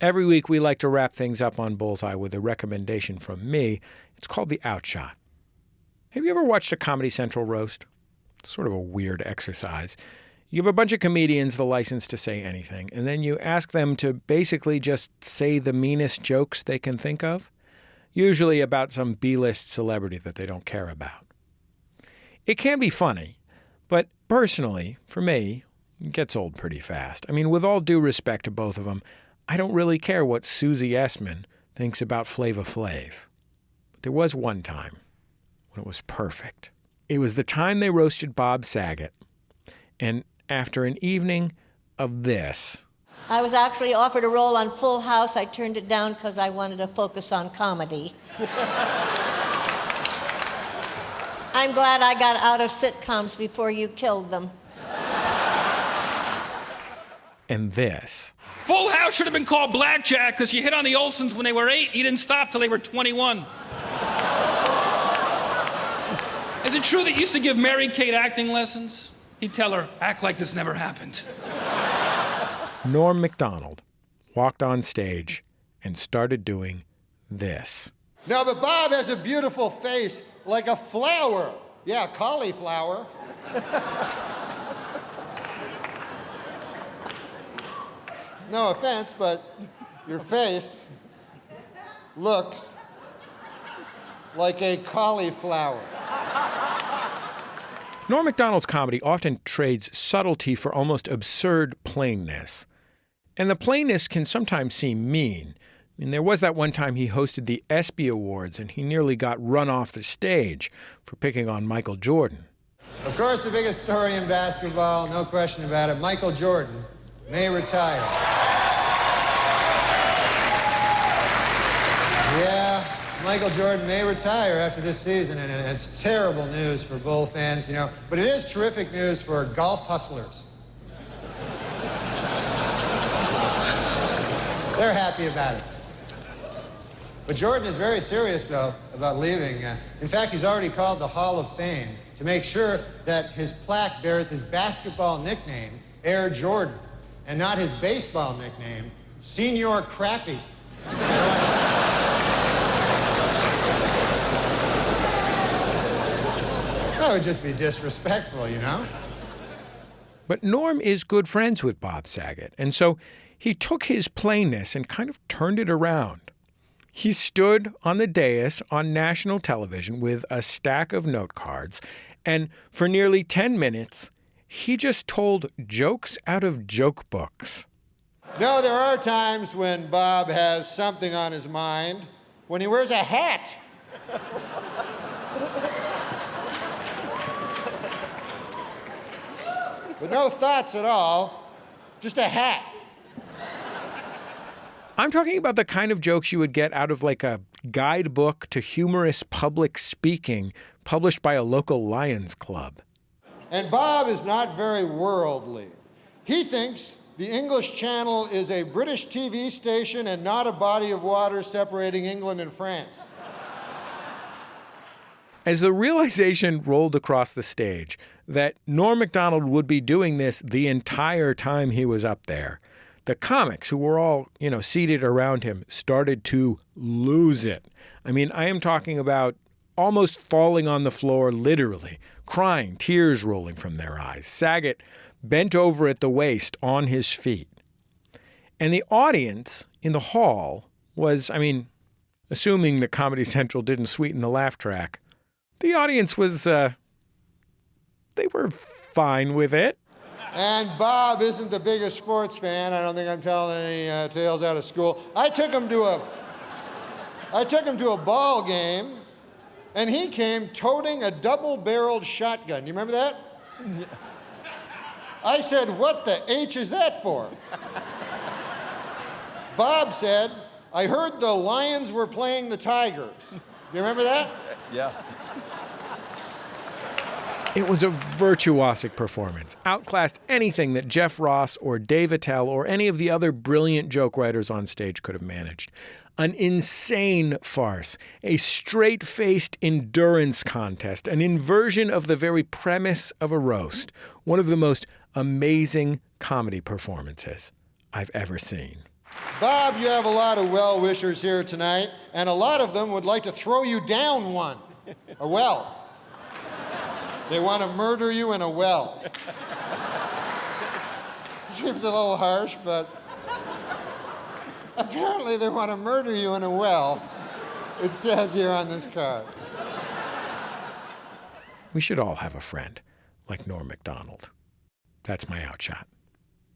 Every week we like to wrap things up on Bullseye with a recommendation from me. It's called the Outshot. Have you ever watched a Comedy Central roast? It's sort of a weird exercise. You give a bunch of comedians the license to say anything, and then you ask them to basically just say the meanest jokes they can think of, usually about some B-list celebrity that they don't care about. It can be funny, but personally, for me, it gets old pretty fast. I mean, with all due respect to both of them, I don't really care what Susie Essman thinks about Flava Flav. But there was one time when it was perfect. It was the time they roasted Bob Saget, and after an evening of this. I was actually offered a role on Full House. I turned it down because I wanted to focus on comedy. I'm glad I got out of sitcoms before you killed them. And this. Full House should have been called Blackjack because you hit on the Olsons when they were 8. You didn't stop till they were 21. Is it true that you used to give Mary Kate acting lessons? He'd tell her, act like this never happened. Norm MacDonald walked on stage and started doing this. No, but Bob has a beautiful face, like a flower. Yeah, cauliflower. No offense, but your face looks like a cauliflower. Norm MacDonald's comedy often trades subtlety for almost absurd plainness. And the plainness can sometimes seem mean. I mean, there was that one time he hosted the ESPY Awards and he nearly got run off the stage for picking on Michael Jordan. Of course, the biggest story in basketball, no question about it, Michael Jordan may retire. Yeah, Michael Jordan may retire after this season, and it's terrible news for Bull fans, you know, but it is terrific news for golf hustlers. They're happy about it. But Jordan is very serious, though, about leaving. In fact, he's already called the Hall of Fame to make sure that his plaque bears his basketball nickname, Air Jordan, and not his baseball nickname, Senior Crappy. That would just be disrespectful, you know? But Norm is good friends with Bob Saget, and so he took his plainness and kind of turned it around. He stood on the dais on national television with a stack of note cards, and for nearly 10 minutes, he just told jokes out of joke books. No, there are times when Bob has something on his mind, when he wears a hat. With no thoughts at all, just a hat. I'm talking about the kind of jokes you would get out of like a guidebook to humorous public speaking published by a local Lions club. And Bob is not very worldly. He thinks the English Channel is a British TV station and not a body of water separating England and France. As the realization rolled across the stage that Norm MacDonald would be doing this the entire time he was up there, the comics who were all, seated around him started to lose it. I mean, I am talking about almost falling on the floor, literally, crying, tears rolling from their eyes. Saget bent over at the waist on his feet. And the audience in the hall was, assuming that Comedy Central didn't sweeten the laugh track, the audience was, they were fine with it. And Bob isn't the biggest sports fan. I don't think I'm telling any tales out of school. I took him to a ball game, and he came toting a double-barreled shotgun. You remember that? I said, "What the H is that for?" Bob said, "I heard the Lions were playing the Tigers." You remember that? Yeah. It was a virtuosic performance, outclassed anything that Jeff Ross or Dave Attell or any of the other brilliant joke writers on stage could have managed. An insane farce, a straight-faced endurance contest, an inversion of the very premise of a roast, one of the most amazing comedy performances I've ever seen. Bob, you have a lot of well-wishers here tonight, and a lot of them would like to throw you down one. A well. They want to murder you in a well. Seems a little harsh, but apparently they want to murder you in a well. It says here on this card. We should all have a friend like Norm MacDonald. That's my outshot.